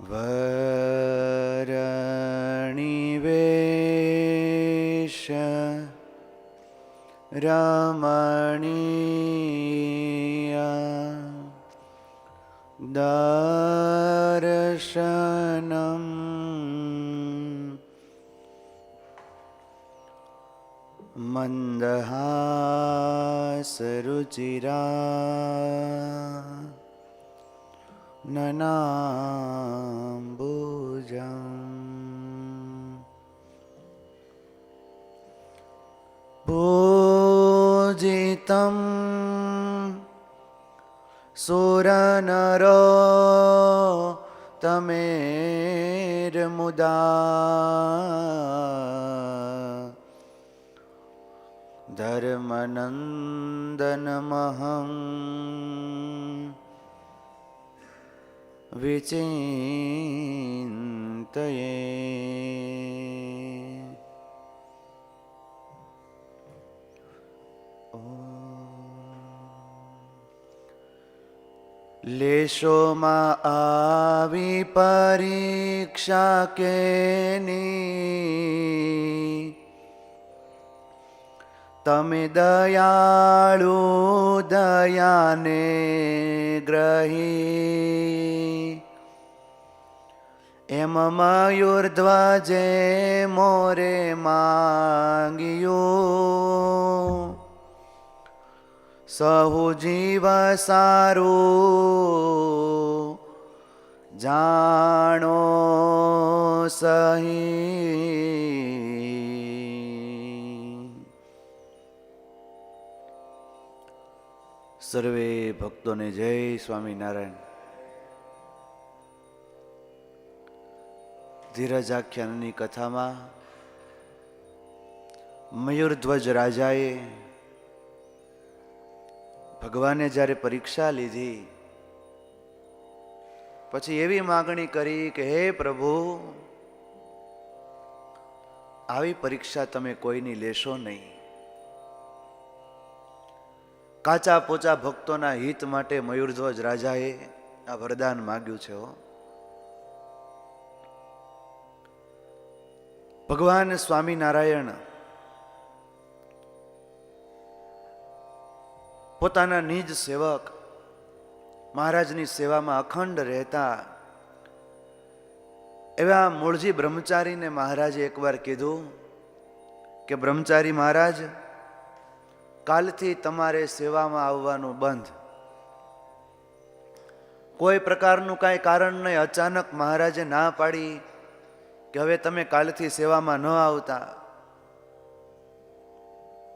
વરણિવેશ રમણીય દર્શનમ મંદહાસરુચિરા નનાંબુજં પૂજિતં સુરનરોત્તમેર્મુદા ધર્મનંદનમહં વિચિંતયે. લેશોમાં આવી પરીક્ષા કેની, તમે દયાળુ દયાને ગ્રહી. એમ મયુરધ્વજે મોરે માંગ્યું, સહુ જીવ સારું જાણો સહી. સર્વે ભક્તોને જય સ્વામિનારાયણ. ધીરજાખ્યાનની કથામાં મયુરધ્વજ રાજાએ ભગવાને જ્યારે પરીક્ષા લીધી પછી એવી માગણી કરી કે હે પ્રભુ, આવી પરીક્ષા તમે કોઈની લેશો નહીં. કાચા પોચા ભક્તોના હિત માટે મયુરધ્વજ રાજાએ આ વરદાન માગ્યું છે. ભગવાન સ્વામિનારાયણ પોતાના નિજ સેવક મહારાજની સેવામાં અખંડ રહેતા એવા મૂળજી બ્રહ્મચારીને મહારાજે એકવાર કીધું કે બ્રહ્મચારી મહારાજ, કાલથી તમારે સેવામાં આવવાનું બંધ. કોઈ પ્રકારનું કાંઈ કારણ નહીં, અચાનક મહારાજે ના પાડી કે હવે તમે કાલથી સેવામાં ન આવતા.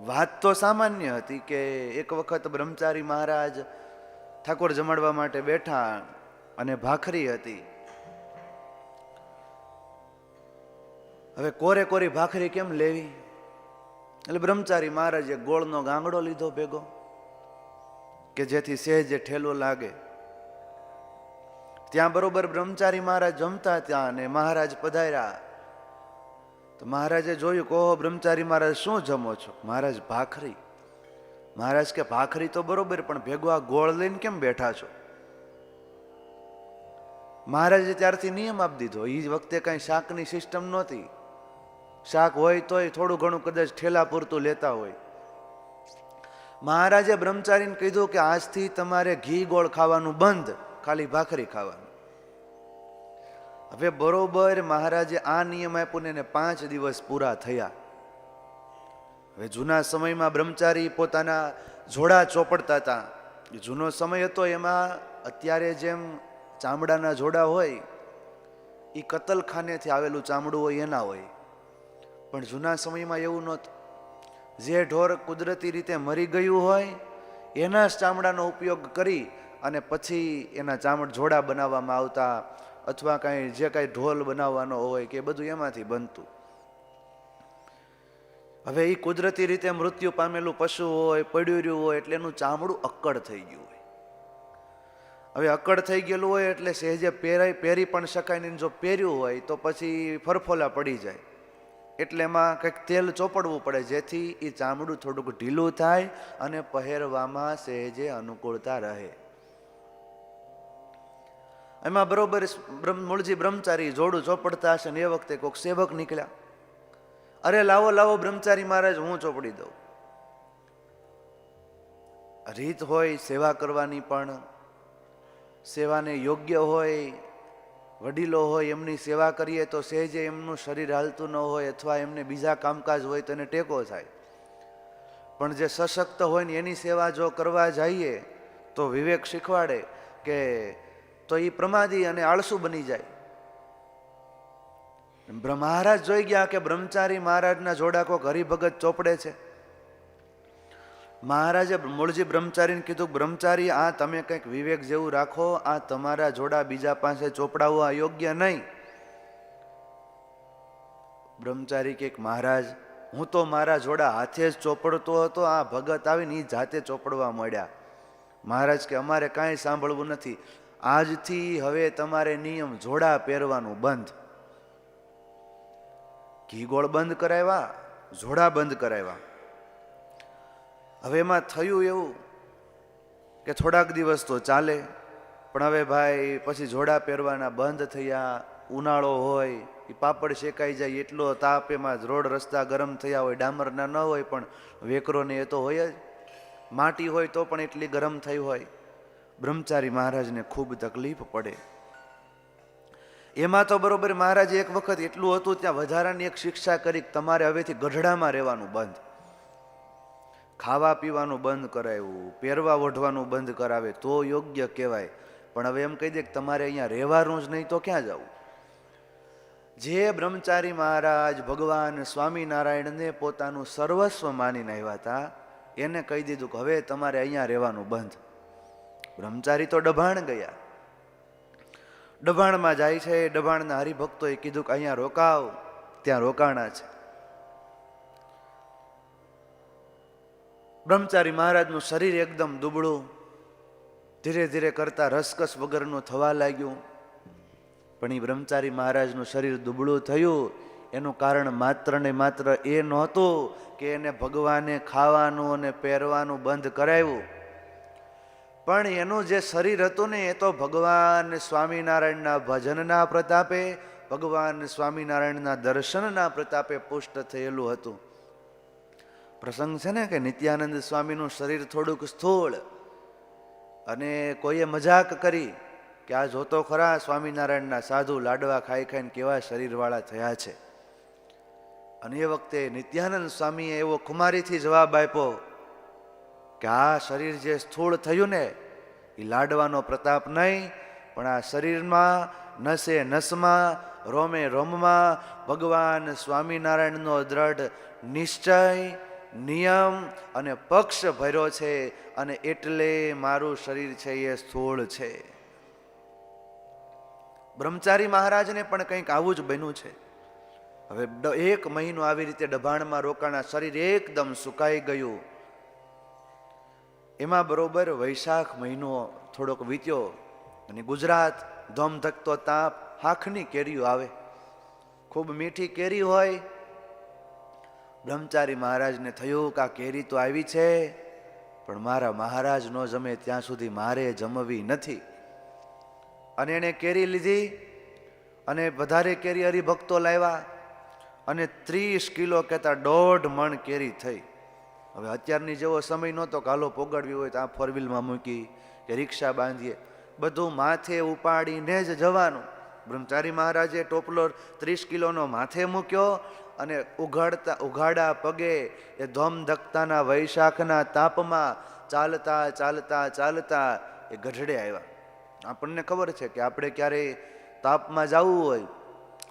વાત તો સામાન્ય હતી કે એક વખત બ્રહ્મચારી મહારાજ ઠાકોર જમાડવા માટે બેઠા અને ભાખરી હતી. હવે કોરે કોરી ભાખરી કેમ લેવી? એટલે બ્રહ્મચારી મહારાજે ગોળનો ગાંગડો લીધો ભેગો કે જેથી સહેજે ઠેલો લાગે. ત્યાં બરોબર બ્રહ્મચારી મહારાજ જમતા ત્યાં અને મહારાજ પધાર્યા. તો મહારાજે જોયું, કહો બ્રહ્મચારી મહારાજ શું જમો છો? મહારાજ ભાખરી. મહારાજ કે ભાખરી તો બરોબર, પણ ભેગો આ ગોળ લઈને કેમ બેઠા છો? મહારાજે ત્યારથી નિયમ આપી દીધો. એ વખતે કઈ શાકની સિસ્ટમ નહોતી. શાક હોય તોય થોડું ઘણું કદાચ ઠેલા પૂરતું લેતા હોય. મહારાજે બ્રહ્મચારીને કીધું કે આજથી તમારે ઘી ગોળ ખાવાનું બંધ, ખાલી ભાખરી ખાવાનું. હવે બરોબર મહારાજે આ નિયમ આપ્યો ને 5 દિવસ પૂરા થયા. હવે જૂના સમયમાં બ્રહ્મચારી પોતાના જોડા ચોપડતા હતા. જૂનો સમય હતો, એમાં અત્યારે જેમ ચામડાના જોડા હોય એ કતલખાનેથી આવેલું ચામડું હોય એના હોય, પણ જૂના સમયમાં એવું નહોતું. જે ઢોર કુદરતી રીતે મરી ગયું હોય એના જ ચામડાનો ઉપયોગ કરી અને પછી એના જોડા બનાવવામાં આવતા, અથવા કાંઈ જે કાંઈ ઢોલ બનાવવાનો હોય કે બધું એમાંથી બનતું. હવે એ કુદરતી રીતે મૃત્યુ પામેલું પશુ હોય, પડ્યું રહ્યું હોય એટલે એનું ચામડું અક્કડ થઈ ગયું હોય. હવે અક્કડ થઈ ગયેલું હોય એટલે સહેજે પહેરી પણ શકાય નહીં. જો પહેર્યું હોય તો પછી ફરફોલા પડી જાય, એટલે એમાં કંઈક તેલ ચોપડવું પડે જેથી એ ચામડું થોડુંક ઢીલું થાય અને પહેરવામાં સહેજે અનુકૂળતા રહે. એમાં બરોબર મૂળજી બ્રહ્મચારી જોડું ચોપડતા હશે ને એ વખતે કોઈક સેવક નીકળ્યા, અરે લાવો લાવો બ્રહ્મચારી મહારાજ હું ચોપડી દઉં. રીત હોય સેવા કરવાની, પણ સેવાને યોગ્ય હોય, વડીલો હોય એમની સેવા કરીએ તો સહેજે એમનું શરીર હાલતું ન હોય અથવા એમને બીજા કામકાજ હોય તો એને ટેકો થાય. પણ જે સશક્ત હોય ને એની સેવા જો કરવા જઈએ તો વિવેક શીખવાડે કે તો એ પ્રમાદી અને આળસુ બની જાય. મહારાજ જોઈ ગયા કે બ્રહ્મચારી મહારાજના જોડા કોક હરિભગત ચોપડે છે. મહારાજે મૂળજી બ્રહ્મચારીને કીધું, બ્રહ્મચારી આ તમે કંઈક વિવેક જેવું રાખો, આ તમારા જોડા બીજા પાસે ચોપડાવવા યોગ્ય નહીં. બ્રહ્મચારી કે મહારાજ હું તો મારા જોડા હાથે જ ચોપડતો હતો, આ ભગત આવીને એ જાતે ચોપડવા મળ્યા. મહારાજ કે અમારે કાંઈ સાંભળવું નથી, આજથી હવે તમારે નિયમ જોડા પહેરવાનું બંધ. ઘી ગોળ બંધ કરાવ્યા, જોડા બંધ કરાવ્યા. હવે એમાં થયું એવું કે થોડાક દિવસ તો ચાલે, પણ હવે ભાઈ પછી જોડા પહેરવાના બંધ થયા. ઉનાળો હોય, એ પાપડ શેકાઈ જાય એટલો તાપ, એમાં રોડ રસ્તા ગરમ થયા હોય, ડામરના ન હોય પણ વેકરોને એ તો હોય જ, માટી હોય તો પણ એટલી ગરમ થઈ હોય. બ્રહ્મચારી મહારાજને ખૂબ તકલીફ પડે. એમાં તો બરોબર મહારાજે એક વખત એટલું હતું ત્યાં વધારાની એક શિક્ષા કરી, તમારે હવેથી ગઢડામાં રહેવાનું બંધ, ખાવા પીવાનું બંધ કરાવ્યું, પહેરવા ઓઢવાનું બંધ કરાવે તો યોગ્ય કહેવાય. પણ હવે એમ કહી દે કે તમારે અહીંયા રહેવાનું જ નહીં તો ક્યાં જવું. જે બ્રહ્મચારી મહારાજ ભગવાન સ્વામિનારાયણને પોતાનું સર્વસ્વ માનીને આવ્યા હતા, એને કહી દીધું કે હવે તમારે અહીંયા રહેવાનું બંધ. બ્રહ્મચારી તો ડભાણ ગયા. ડભાણમાં જાય છે, ડભાણના હરિભક્તોએ કીધું કે અહીંયા રોકાવ, ત્યાં રોકાણા છે. બ્રહ્મચારી મહારાજનું શરીર એકદમ દુબળું, ધીરે ધીરે કરતા રસકસ વગરનું થવા લાગ્યું. પણ એ બ્રહ્મચારી મહારાજનું શરીર દુબળું થયું એનું કારણ માત્ર ને માત્ર એ નહોતું કે એને ભગવાને ખાવાનું અને પહેરવાનું બંધ કરાવ્યું, પણ એનું જે શરીર હતું ને એ તો ભગવાન સ્વામિનારાયણના ભજનના પ્રતાપે, ભગવાન સ્વામિનારાયણના દર્શનના પ્રતાપે પુષ્ટ થયેલું હતું. પ્રસંગ છે ને કે નિત્યાનંદ સ્વામીનું શરીર થોડુંક સ્થૂળ, અને કોઈએ મજાક કરી કે આ જોતો ખરા સ્વામિનારાયણના સાધુ લાડવા ખાઈ ખાઈને કેવા શરીરવાળા થયા છે. અને એ વખતે નિત્યાનંદ સ્વામીએ એવો ખુમારીથી જવાબ આપ્યો કે આ શરીર જે સ્થૂળ થયું ને એ લાડવાનો પ્રતાપ નહીં, પણ આ શરીરમાં નસે નસમાં, રોમે રોમમાં ભગવાન સ્વામિનારાયણનો દ્રઢ નિશ્ચય, નિયમ અને પક્ષ ભર્યો છે, અને એટલે મારું શરીર છે એ સ્થૂળ છે. બ્રહ્મચારી મહારાજને પણ કંઈક આવું જ બન્યું છે. હવે 1 મહિનો આવી રીતે ડભાણમાં રોકાણા, શરીર એકદમ સુકાઈ ગયું. એમાં બરોબર વૈશાખ મહિનો થોડોક વીત્યો અને ગુજરાત ધોમધકતો તાપ, હાખની કેરીઓ આવે, ખૂબ મીઠી કેરી હોય. બ્રહ્મચારી મહારાજને થયું કે આ કેરી તો આવી છે, પણ મારા મહારાજ નો જમે ત્યાં સુધી મારે જમવી નથી. અને એણે કેરી લીધી અને વધારે કેરી હરિભક્તો લાવ્યા, અને 30 કિલો કહેતા 1.5 મણ કેરી થઈ. હવે અત્યારની જેવો સમય નહોતો કે હાલો પોગાડવી હોય તો આ 4 વ્હીલમાં મૂકી કે રિક્ષા બાંધીએ, બધું માથે ઉપાડીને જ જવાનું. બ્રહ્મચારી મહારાજે ટોપલો 30 કિલોનો માથે મૂક્યો અને ઉઘાડા પગે એ ધોમધકતાના વૈશાખના તાપમાં ચાલતા ચાલતા ચાલતા એ ગઢડે આવ્યા. આપણને ખબર છે કે આપણે ક્યારેય તાપમાં જવું હોય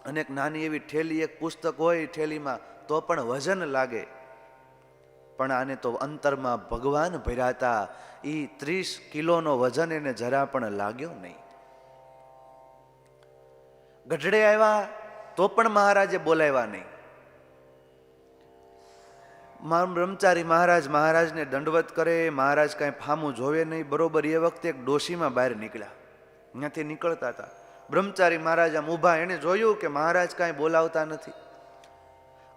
અને એક નાની એવી ઠેલી, એક પુસ્તક હોય ઠેલીમાં, તો પણ વજન લાગે. પણ આને તો અંતરમાં ભગવાન ભર્યા હતા, એ 30 કિલોનો વજન એને જરા પણ લાગ્યો નહીં. ગઢડે આવ્યા તો પણ મહારાજે બોલાવ્યા નહીં. બ્રહ્મચારી મહારાજને દંડવત કરે, મહારાજ કાંઈ ફામું જોવે નહીં. બરોબર એ વખતે એક ડોશીમાં બહાર નીકળ્યા, ત્યાંથી નીકળતા હતા. બ્રહ્મચારી મહારાજ આમ ઊભા, એને જોયું કે મહારાજ કાંઈ બોલાવતા નથી.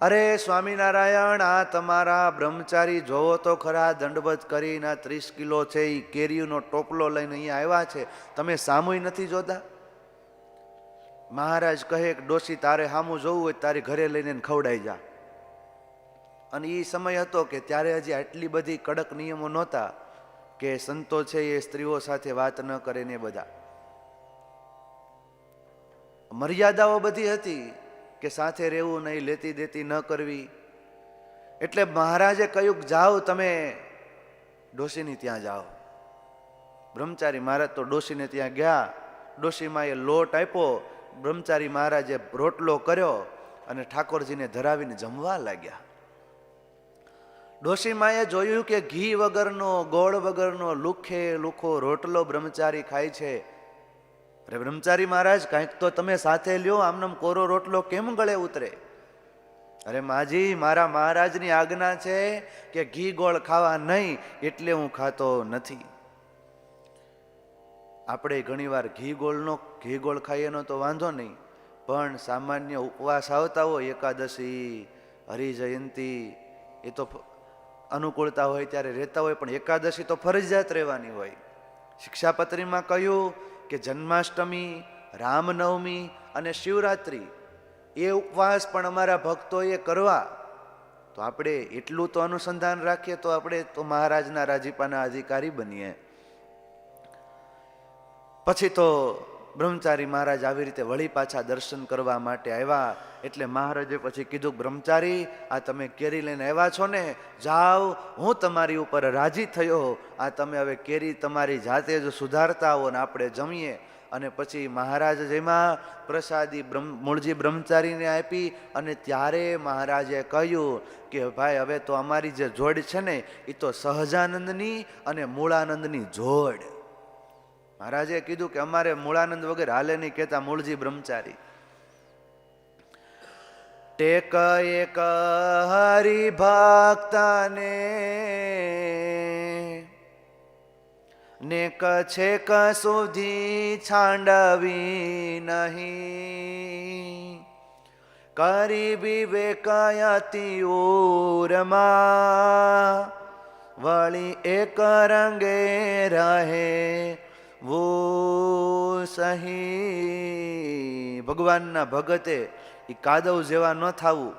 અરે સ્વામિનારાયણ, આ તમારા બ્રહ્મચારી જોવો તો ખરા, દંડવત કરીને 30 કિલો છે એ કેરીનો ટોપલો લઈને અહીંયા આવ્યા છે, તમે સામુય નથી જોતા? મહારાજ કહે કે ડોશી તારે સામું જોવું હોય તારી ઘરે લઈને ખવડાઈ જા. અને એ સમય હતો કે ત્યારે હજી આટલી બધી કડક નિયમો નહોતા કે સંતો છે એ સ્ત્રીઓ સાથે વાત ન કરે ને બધા મર્યાદાઓ બધી હતી કે સાથે રહેવું નહીં, લેતી દેતી ન કરવી. એટલે મહારાજે કહ્યું કે જાઓ તમે ડોશીની ત્યાં જાઓ. બ્રહ્મચારી મહારાજ તો ડોશીને ત્યાં ગયા. ડોશીમાં એ લોટ આપ્યો, બ્રહ્મચારી મહારાજે રોટલો કર્યો અને ઠાકોરજીને ધરાવીને જમવા લાગ્યા. ડોશીમાએ જોયું કે ઘી વગરનો, ગોળ વગરનો લુખે લુખો રોટલો બ્રહ્મચારી ખાય છે. અરે બ્રહ્મચારી મહારાજ કાંઈક તો તમે સાથે લ્યો, આમનામ કોરો રોટલો કેમ ગળે ઉતરે? અરે માજી, મારા મહારાજની આજ્ઞા છે કે ઘી ગોળ ખાવા નહીં, એટલે હું ખાતો નથી. આપણે ઘણીવાર ઘી ગોળ ખાઈએ તો વાંધો નહીં, પણ સામાન્ય ઉપવાસ આવતા હોય, એકાદશી, હરિજયંતી, એ તો અનુકૂળતા હોય ત્યારે રહેતા હોય, પણ એકાદશી તો ફરજિયાત રહેવાની હોય. શિક્ષાપત્રીમાં કહ્યું કે જન્માષ્ટમી, રામનવમી અને શિવરાત્રી એ ઉપવાસ પણ અમારા ભક્તોએ કરવા. તો આપણે એટલું તો અનુસંધાન રાખીએ તો આપણે તો મહારાજના રાજીપાના અધિકારી બનીએ. પછી તો બ્રહ્મચારી મહારાજ આવી રીતે વળી પાછા દર્શન કરવા માટે આવ્યા. એટલે મહારાજે પછી કીધું, બ્રહ્મચારી, આ તમે કેરી લઈને આવ્યા છો ને, જાઓ, હું તમારી ઉપર રાજી થયો. આ તમે હવે કેરી તમારી જાતે જ સુધારતા આવો ને આપણે જમીએ. અને પછી મહારાજ જેમાં પ્રસાદી મૂળજી બ્રહ્મચારીને આપી. અને ત્યારે મહારાજે કહ્યું કે ભાઈ, હવે તો અમારી જે જોડ છે ને એ તો સહજાનંદની અને મૂળાનંદની જોડ. મહારાજે કીધું કે અમારે મૂળાનંદ વગર હાલે નહીં, કહેતા મૂળજી બ્રહ્મચારી. ટેક એક હરિભક્તને નેક છેક સુધી છાંડવી નહીં, કરી વિવેક અતિ ઉરમાં, વળી એક રંગે રહે વો સહી. ભગવાનના ભગતે એ કાદવ જેવા ન થવું,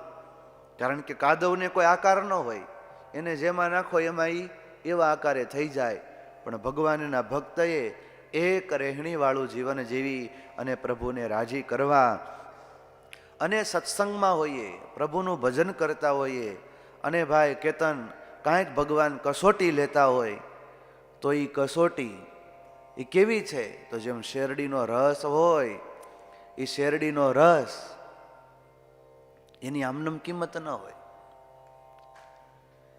કારણ કે કાદવને કોઈ આકાર ન હોય, એને જેમાં નાખો એમાં એવા આકારે થઈ જાય. પણ ભગવાનના ભક્તએ એક રહેણીવાળું જીવન જીવી અને પ્રભુને રાજી કરવા. અને સત્સંગમાં હોઈએ, પ્રભુનું ભજન કરતા હોઈએ, અને ભાઈ કેતન કાંઈક ભગવાન કસોટી લેતા હોય તો એ કસોટી એ કેવી છે? તો જેમ શેરડીનો રસ હોય, એ શેરડીનો રસ એની આમનમ કિંમત ન હોય.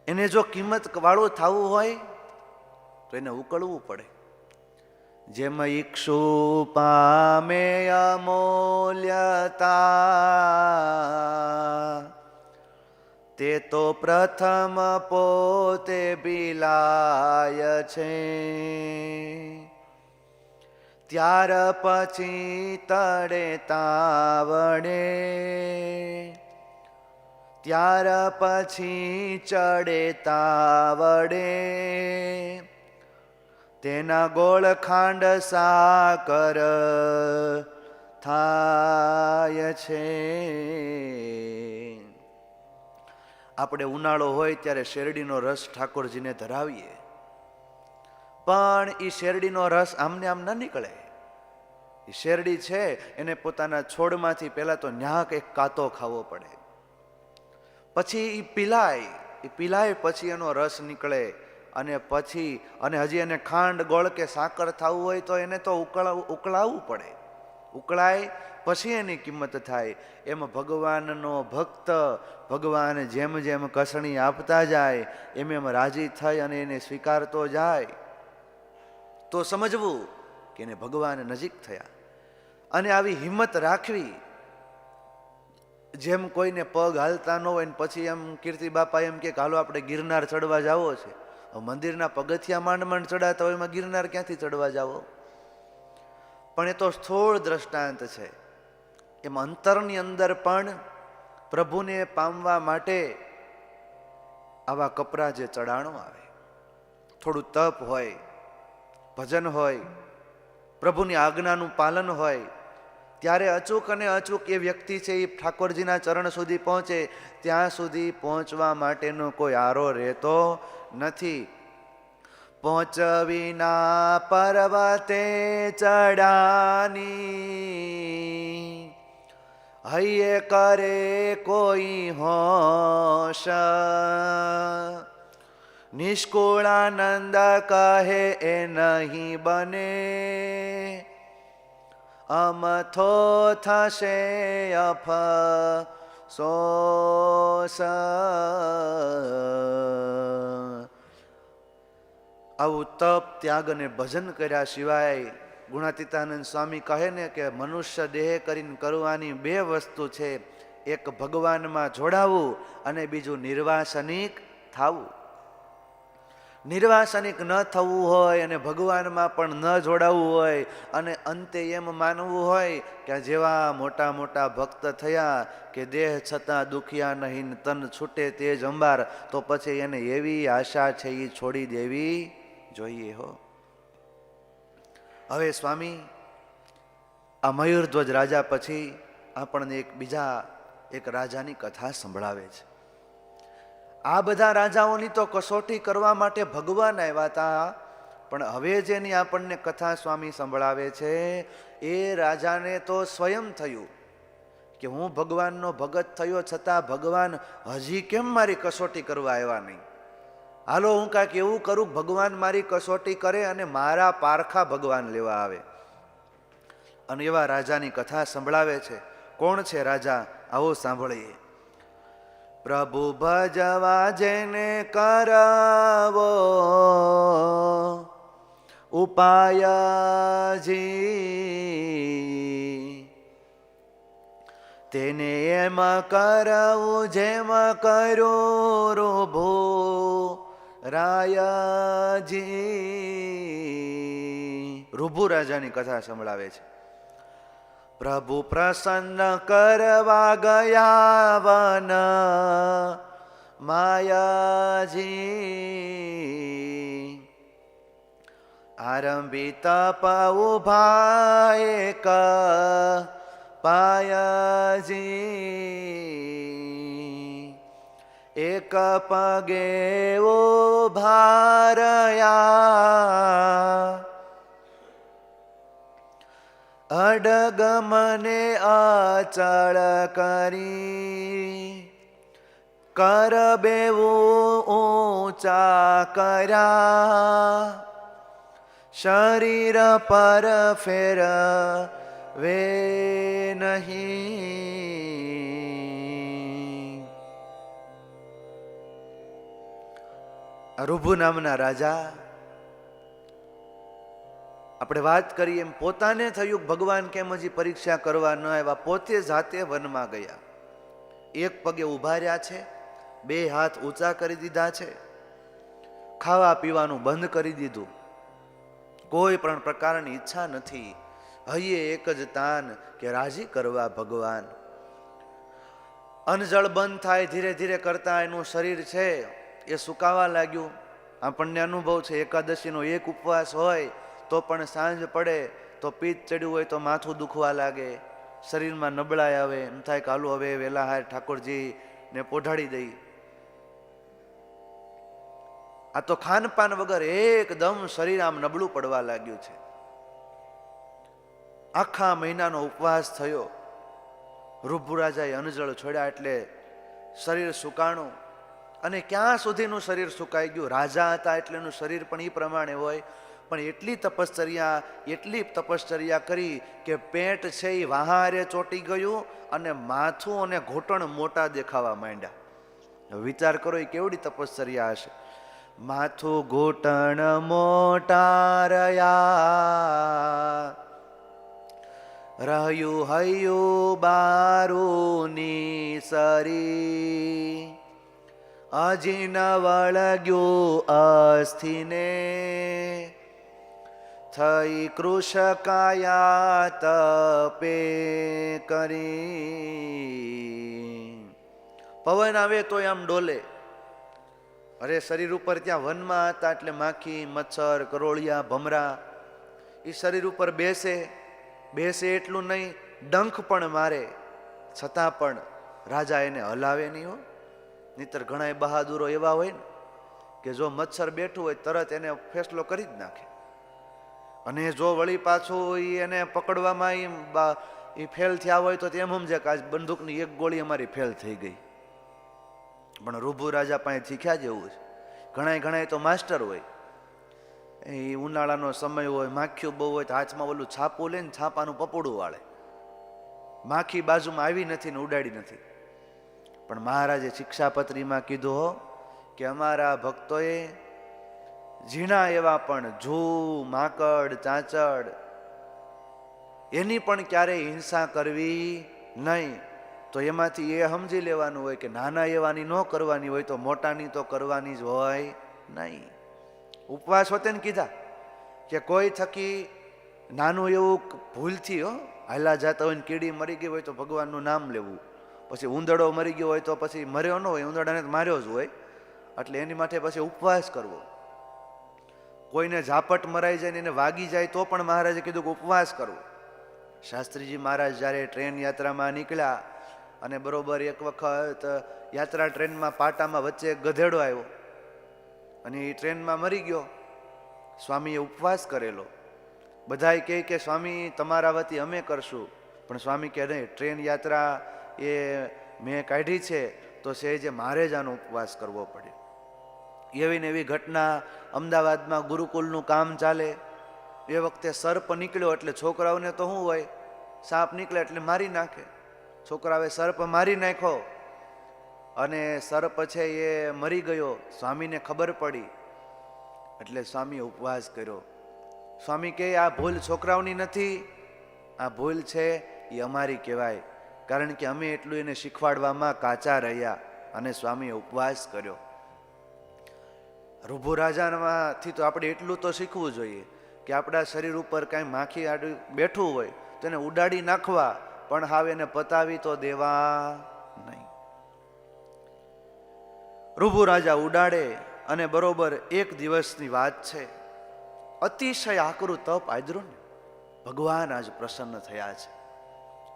એને જો કિંમત વાળું થવું હોય તો એને ઉકળવું પડે. જેમ ઈક્ષુ પામે અમૂલ્યતા, તે તો પ્રથમ પોતે બિલાય છે, ત્યાર પછી તળે તાવડે, ત્યાર પછી ચડે તાવડે, તેના ગોળ ખાંડ સાકર થાય છે. આપણે ઉનાળો હોય ત્યારે શેરડીનો રસ ઠાકોરજીને ધરાવીએ, પણ એ શેરડીનો રસ આમને આમ ન નીકળે. એ શેરડી છે એને પોતાના છોડમાંથી પહેલા તો ન્યાક એક કાતો ખાવો પડે, પછી એ પીલાય પછી એનો રસ નીકળે. અને પછી હજી એને ખાંડ ગોળ કે સાકર થવું હોય તો એને તો ઉકળાવવું પડે. ઉકળાય પછી એની કિંમત થાય. એમ ભગવાનનો ભક્ત ભગવાન જેમ જેમ કસણી આપતા જાય એમ એમ રાજી થઈ અને એને સ્વીકારતો જાય તો સમજવું કે એને ભગવાન નજીક થયા. અને આવી હિંમત રાખવી. જેમ કોઈને પગ હાલતા ન હોય ને પછી એમ કીર્તિ બાપા એમ કે હાલો આપણે ગિરનાર ચડવા જાવો છે. મંદિરના પગથિયા માંડ માંડ ચડાતા હોય, એમાં ગિરનાર ક્યાંથી ચડવા જાવો? પણ એ તો સ્થૂળ દ્રષ્ટાંત છે. એમ અંતરની અંદર પણ પ્રભુને પામવા માટે આવા કપરા જે ચડાણો આવે, થોડું તપ હોય, ભજન હોય, પ્રભુની આજ્ઞાનું પાલન હોય, ત્યારે અચૂક અને અચૂક એ વ્યક્તિ છે એ ઠાકોરજીના ચરણ સુધી પહોંચે, ત્યાં સુધી પહોંચવા માટેનો કોઈ આરો રહેતો નથી. પહોંચવીના પર્વતે ચડાની, હૈયે કરે કોઈ હોશ. નિષ્કુળાનંદ કહે એ નહીં બને, અમથો થશે અફસોસ. આવું તપ, ત્યાગ અને ભજન કર્યા સિવાય ગુણાતીતાનંદ સ્વામી કહે ને કે મનુષ્ય દેહ કરીને કરવાની બે વસ્તુ છે, એક ભગવાનમાં જોડાવું અને બીજું નિર્વાસનિક થવું. નિર્વાસનિક ન થવું હોય અને ભગવાનમાં પણ ન જોડાવવું હોય અને અંતે એમ માનવું હોય કે જેવા મોટા મોટા ભક્ત થયા કે દેહ છતાં દુખિયા નહીં, તન છૂટે તે જ અંબાર, તો પછી એને એવી આશા છે એ છોડી દેવી જોઈએ હો. હવે સ્વામી આ મયુરધ્વજ રાજા પછી આપણને એક રાજાની કથા સંભળાવે છે. આ બધા રાજાઓની તો કસોટી કરવા માટે ભગવાન આવ્યા હતા, પણ હવે જેની આપણને કથા સ્વામી સંભળાવે છે એ રાજાને તો સ્વયં થયું કે હું ભગવાનનો ભગત થયો છતાં ભગવાન હજી કેમ મારી કસોટી કરવા આવ્યા નહીં. હાલો હું કાંઈક એવું કરું ભગવાન મારી કસોટી કરે અને મારા પારખા ભગવાન લેવા આવે. અને એવા રાજાની કથા સંભળાવે છે. કોણ છે રાજા? આવો સાંભળીએ. પ્રભુ ભજવા જેને કરવો ઉપાયજી, તેને એમ કરવું જેમ કર્યો રોભો રાયજી. રૂભુ રાજાની કથા સંભળાવે છે. પ્રભુ પ્રસન્ન કરવા ગયા વન માયાજી, આરંભી તપ ઉભા એક પાયાજી, એક પગે ઉભા રહ્યા, અડગ મને અચળ કરી, કર બેવું ઊંચા કર્યા, શરીર પર ફેર વે નહીં. રૂભુ નામના રાજા, આપણે વાત કરીએ એમ પોતાને થયું ભગવાન કેમ હજી પરીક્ષા કરવા ન આવ્યા, પોતે જાતે વનમાં ગયા. એક પગે ઉભા રહ્યા છે, બે હાથ ઊંચા કરી દીધા છે, ખાવા પીવાનું બંધ કરી દીધું, કોઈ પણ પ્રકારની ઈચ્છા નથી. હૈયે એક જ તાન કે રાજી કરવા ભગવાન. અન્નજળ બંધ થાય ધીરે ધીરે કરતા એનું શરીર છે એ સુકાવા લાગ્યું. આપણને અનુભવ છે, એકાદશીનો એક ઉપવાસ હોય તો પણ સાંજ પડે તો પિત્ત ચડ્યું હોય તો માથું દુખવા લાગે, શરીરમાં નબળાઈ આવે, એમ થાય કે હાલો હવે વેલા હાર ઠાકોરજીને પોઢાડી દઈ. આ તો ખાનપાન વગર એકદમ શરીર આમ નબળું પડવા લાગ્યું છે. આખા મહિનાનો ઉપવાસ થયો. રૂભુ રાજાએ અન્નજળ છોડ્યા એટલે શરીર સુકાણું. અને ક્યાં સુધીનું શરીર સુકાઈ ગયું? રાજા હતા એટલે એનું શરીર પણ એ પ્રમાણે હોય, પણ એટલી તપશ્ચર્યા કરી કે પેટ છે એ વહારે ચોટી ગયું અને માથું અને ઘૂંટણ મોટા દેખાવા માંડ્યા. વિચાર કરો એ કેવડી તપશ્ચર્યા હશે. માથું ઘૂંટણ મોટા રહ્યા, રહ્યું હૈયું બારુની સરી, હજી ન વળગ્યું અસ્થિને, થઈ કૃષકાયા તપે કરી. પવન આવે તો આમ ડોલે. અરે શરીર ઉપર ત્યાં વનમાં હતા એટલે માખી, મચ્છર, કરોળિયા, ભમરા એ શરીર ઉપર બેસે એટલું નહીં, ડંખ પણ મારે છતાં પણ રાજા એને હલાવે નહીં હો. નહીતર ઘણા બહાદુરો એવા હોય ને કે જો મચ્છર બેઠું હોય તરત એને ફેસલો કરી જ નાખે, અને જો વળી પાછું એને પકડવામાં એ ફેલ થયા હોય તો તેમ સમજે કે આજ બંદૂકની એક ગોળી અમારી ફેલ થઈ ગઈ. પણ રૂભુ રાજા પાસે શીખ્યા જેવું છે. ઘણા તો માસ્ટર હોય, એ ઉનાળાનો સમય હોય, માખ્યું બહુ હોય તો હાથમાં ઓલું છાપું લઈને છાપાનું પપોડું વાળે. માખી બાજુમાં આવી નથી ને ઉડાડી નથી. પણ મહારાજે શિક્ષાપત્રીમાં કીધું હો કે અમારા ભક્તોએ ઝીણા એવા પણ જૂ, માકડ, ચાંચડ એની પણ ક્યારેય હિંસા કરવી નહીં. તો એમાંથી એ સમજી લેવાનું હોય કે નાના એવાની ન કરવાની હોય તો મોટાની તો કરવાની જ હોય નહીં. ઉપવાસ હોતે ને કીધા કે કોઈ થકી નાનું એવું ભૂલથી હાલા જતા હોય ને કીડી મરી ગઈ હોય તો ભગવાનનું નામ લેવું. પછી ઉંદરડો મરી ગયો હોય તો પછી મર્યો ન હોય, ઉંદરડાને માર્યો જ હોય, એટલે એની માટે પછી ઉપવાસ કરવો. કોઈને ઝાપટ મરાઈ જાય ને એને વાગી જાય તો પણ મહારાજે કીધું કે ઉપવાસ કરવો. શાસ્ત્રીજી મહારાજ જ્યારે ટ્રેન યાત્રામાં નીકળ્યા અને બરોબર એક વખત યાત્રા ટ્રેનમાં પાટામાં વચ્ચે એક ગધેડો આવ્યો અને એ ટ્રેનમાં મરી ગયો. સ્વામીએ ઉપવાસ કરેલો. બધાય કહે કે સ્વામી તમારા વતી અમે કરશું, પણ સ્વામી કહે નહીં, ટ્રેન યાત્રા એ મેં કાઢી છે તો જે મારે જ આનો ઉપવાસ કરવો પડે. એવી ને એવી ઘટના અમદાવાદમાં ગુરુકુલનું કામ ચાલે એ વખતે સર્પ નીકળ્યો એટલે છોકરાઓને તો શું હોય, સાપ નીકળે એટલે મારી નાખે. છોકરાઓએ સર્પ મારી નાખ્યો અને સર્પ છે એ મરી ગયો. સ્વામીને ખબર પડી એટલે સ્વામીએ ઉપવાસ કર્યો. સ્વામી કહે આ ભૂલ છોકરાઓની નથી, આ ભૂલ છે એ અમારી કહેવાય, કારણ કે અમે એટલું એને શીખવાડવામાં કાચા રહ્યા. અને સ્વામીએ ઉપવાસ કર્યો. રૂભુ રાજામાંથી તો આપણે એટલું તો શીખવું જોઈએ કે આપણા શરીર ઉપર કાંઈ માખી આડું બેઠું હોય તો એને ઉડાડી નાખવા, પણ હાવ એને પતાવી તો દેવા નહીં. રૂભુ રાજા ઉડાડે અને બરોબર એક દિવસની વાત છે, અતિશય આકરું તપ આદર્યું ને ભગવાન આજ પ્રસન્ન થયા છે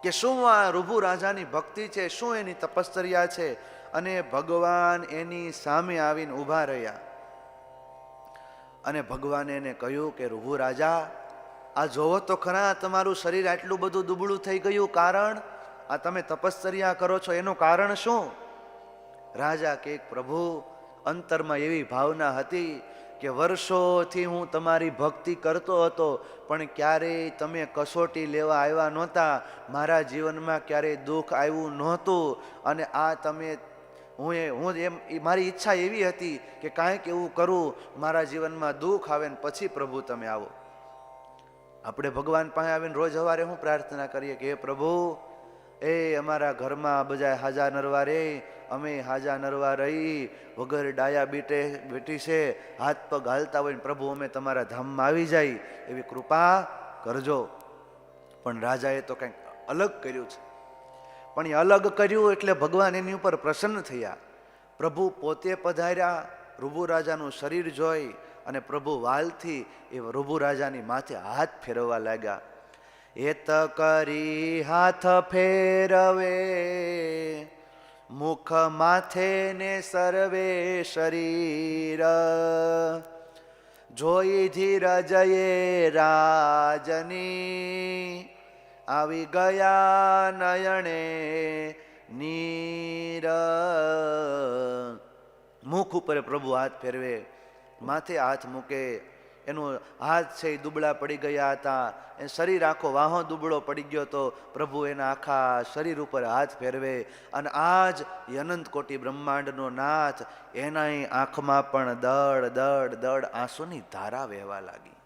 કે શું આ રૂભુ રાજાની ભક્તિ છે, શું એની તપશ્ચર્યા છે. અને ભગવાન એની સામે આવીને ઊભા રહ્યા અને ભગવાને એને કહ્યું કે રૂભુ રાજા, આ જોવો તો ખરા તમારું શરીર આટલું બધું દુબળું થઈ ગયું, કારણ આ તમે તપશ્ચર્યા કરો છો એનું કારણ શું? રાજા કે પ્રભુ, અંતરમાં એવી ભાવના હતી કે વર્ષોથી હું તમારી ભક્તિ કરતો હતો, પણ ક્યારેય તમે કસોટી લેવા આવ્યા નહોતા, મારા જીવનમાં ક્યારેય દુઃખ આવ્યું નહોતું. અને આ તમે હું એમ મારી ઈચ્છા એવી હતી કે કાંઈક એવું કરું મારા જીવનમાં દુઃખ આવે ને પછી પ્રભુ તમે આવો. આપણે ભગવાન પાસે આવીને રોજ સવારે હું પ્રાર્થના કરીએ કે હે પ્રભુ, એ અમારા ઘરમાં બધા હાજા નરવા રે, અમે હાજા નરવા રહી, વગર ડાયા બેટી છે, હાથ પગ હાલતા હોય ને પ્રભુ અમે તમારા ધામમાં આવી જાય એવી કૃપા કરજો. પણ રાજાએ તો કંઈક અલગ કર્યું છે. પણ એ અલગ કર્યું એટલે ભગવાન એની ઉપર પ્રસન્ન થયા. પ્રભુ પોતે પધાર્યા, રૂભુ રાજાનું શરીર જોઈ અને પ્રભુ વાલથી એ રૂભુ રાજાની માથે હાથ ફેરવવા લાગ્યા. એત કરી હાથ ફેરવે, મુખ માથે ને સર્વે શરીર, જોઈ ધીરજયે રાજની, આવી ગયા નયણે નીર. મુખ ઉપર પ્રભુ હાથ ફેરવે, માથે હાથ મૂકે. એનું હાથ છે એ દુબળા પડી ગયા હતા, એ શરીર આખો વાહો દુબળો પડી ગયો હતો. પ્રભુ એના આખા શરીર ઉપર હાથ ફેરવે અને આજ અનંત કોટી બ્રહ્માંડનો નાથ, એના આંખમાં પણ દડ દડ દડ આંસુની ધારા વહેવા લાગી.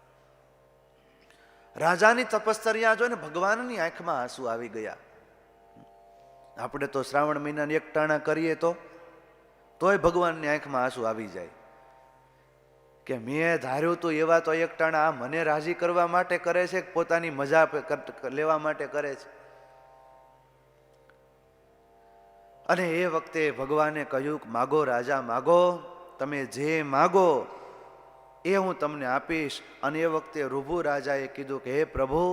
રાજાની તપશ્ચર્યા જોઈને ભગવાનની આંખમાં આંસુ આવી ગયા. આપણે તો શ્રાવણ મહિનાની એક ટાણા કરીએ તોય ભગવાનની આંખમાં આંસુ આવી જાય કે મેં ધાર્યું તું એવા તો એક ટાણા આ મને રાજી કરવા માટે કરે છે કે પોતાની મજા લેવા માટે કરે છે. અને એ વખતે ભગવાને કહ્યું કે માગો રાજા માગો, તમે જે માગો એ હું તમને આપીશ. અને એ વખતે રૂભુ રાજાએ કીધું કે હે પ્રભુ,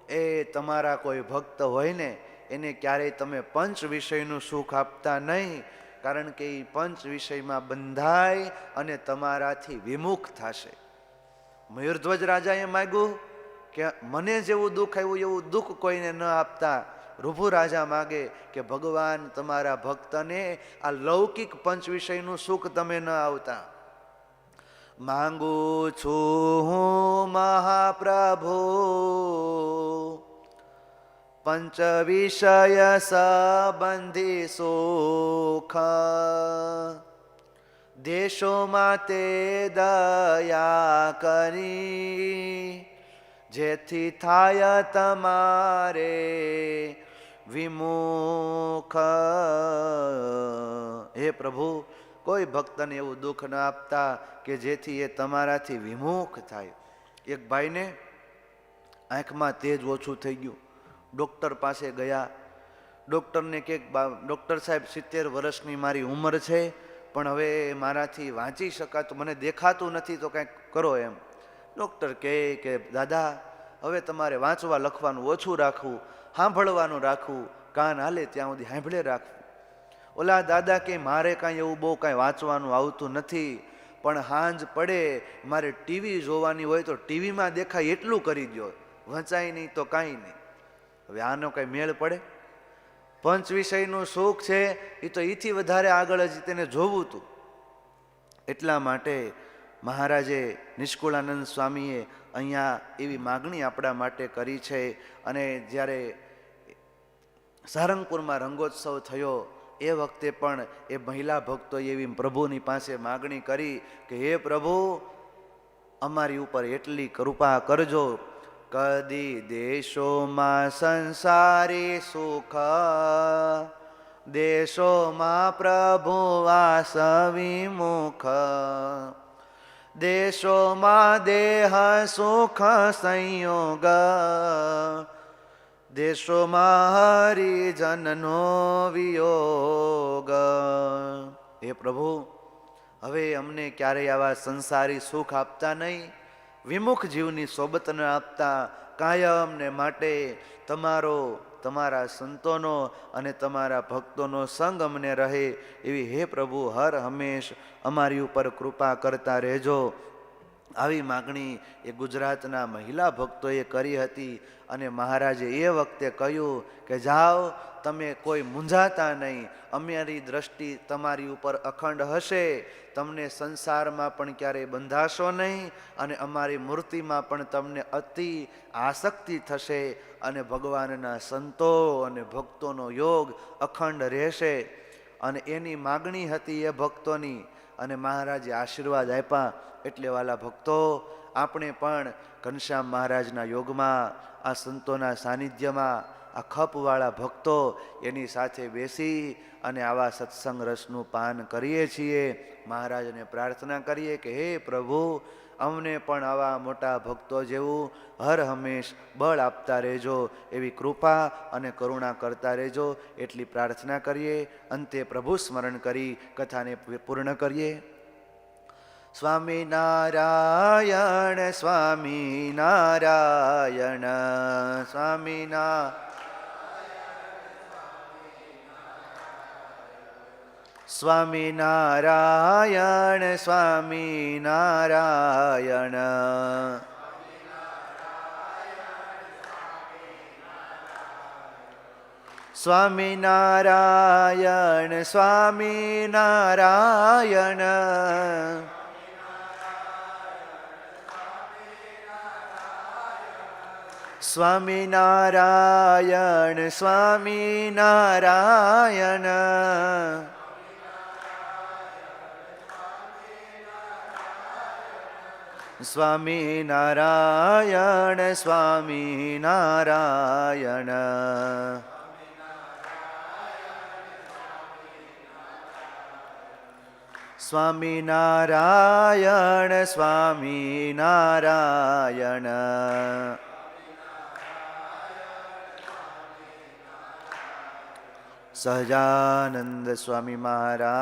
એ તમારા કોઈ ભક્ત હોય ને એને ક્યારેય તમે પંચ વિષયનું સુખ આપતા નહીં, કારણ કે એ પંચ વિષયમાં બંધાય અને તમારાથી વિમુખ થશે. મયુરધ્વજ રાજાએ માગ્યું કે મને જેવું દુઃખ આવ્યું એવું દુઃખ કોઈને ન આપતા. ઋભુ રાજા માગે કે ભગવાન તમારા ભક્તને આ લૌકિક પંચ વિષયનું સુખ તમે ન આવતા. માંગુ છું હું મહાપ્રભુ પંચ વિષય સંબંધી સુખ, દેશોમાં તે દયા કરી જેથી થાય તમારે વિમુખ. હે પ્રભુ, કોઈ ભક્તને એવું દુઃખ ન આપતા કે જેથી એ તમારાથી વિમુખ થાય. એક ભાઈને આંખમાં તેજ ઓછું થઈ ગયું. ડૉક્ટર પાસે ગયા. ડૉક્ટરને કે ડૉક્ટર સાહેબ 70 વર્ષની મારી ઉંમર છે, પણ હવે મારાથી વાંચી શકાતું, મને દેખાતું નથી, તો કંઈક કરો એમ. ડૉક્ટર કહે કે દાદા, હવે તમારે વાંચવા લખવાનું ઓછું રાખવું, સાંભળવાનું રાખવું, કાન હાલે ત્યાં સુધી સાંભળે રાખવું. ઓલા દાદા કે મારે કાંઈ એવું બહુ કાંઈ વાંચવાનું આવતું નથી, પણ સાંજ પડે મારે ટીવી જોવાની હોય તો ટીવીમાં દેખાય એટલું કરી દો, વંચાય નહીં તો કાંઈ નહીં. હવે આનો કાંઈ મેળ પડે? પંચ વિષયનું સુખ છે એ તો એથી વધારે આગળ જ તેને જોવું હતું. એટલા માટે મહારાજે નિષ્કુળાનંદ સ્વામીએ અહીંયા એવી માગણી આપણા માટે કરી છે. અને જ્યારે સારંગપુરમાં રંગોત્સવ થયો એ વખતે પણ એ મહિલા ભક્તોએ એવી પ્રભુની પાસે માગણી કરી કે હે પ્રભુ, અમારી ઉપર એટલી કૃપા કરજો, કદી દેશોમાં સંસારી સુખ, દેશોમાં પ્રભુ વાસ વિમુખ, દેશોમાં દેહ સુખ સંયોગ, દેશોમાં હરિજનનો વિયોગ. હે પ્રભુ, હવે અમને ક્યારેય આવા સંસારી સુખ આપતા નહીં, વિમુખ જીવની સોબત ન આપતા. કાયમને માટે તમારા સંતોનો અને તમારા ભક્તોનો સંગ અમને રહે એવી હે પ્રભુ હર હંમેશ અમારી ઉપર કૃપા કરતા રહેજો. આવી માગણી એ ગુજરાતના મહિલા ભક્તોએ કરી હતી. અને મહારાજે એ વખતે કહ્યું કે જાઓ, તમે કોઈ મૂંઝાતા નહીં, અમારી દ્રષ્ટિ તમારી ઉપર અખંડ હશે, તમને સંસારમાં પણ ક્યારેય બંધાશો નહીં, અને અમારી મૂર્તિમાં પણ તમને અતિ આસક્તિ થશે, અને ભગવાનના સંતો અને ભક્તોનો યોગ અખંડ રહેશે. અને એની માગણી હતી એ ભક્તોની, અને મહારાજે આશીર્વાદ આપ્યા. એટલે વાલા ભક્તો, આપણે પણ ઘનશ્યામ મહારાજના યોગમાં, આ સંતોના સાનિધ્યમાં, આ ખપવાળા ભક્તો એની સાથે બેસી અને આવા સત્સંગ રસનું પાન કરીએ છીએ. મહારાજને પ્રાર્થના કરીએ કે હે પ્રભુ, અમને પણ આવા મોટા ભક્તો જેવું હર હંમેશ બળ આપતા રહેજો, એવી કૃપા અને કરુણા કરતા રહેજો, એટલી પ્રાર્થના કરીએ. અંતે પ્રભુ સ્મરણ કરી કથાને પૂર્ણ કરીએ. સ્વામિનારાયણ સ્વામિનારાયણ સ્વામિનારાયણ સ્વામિનારાયણ સ્વામિનારાયણ સ્વામિનારાયણ સ્વામિનારાયણ સ્વામિનારાયણ સ્વામિનારાયણ સ્વામિનારાયણ. સ્વામિનારાયણ સ્વામિનારાયણ. સહજાનંદ સ્વામી મહારાજની.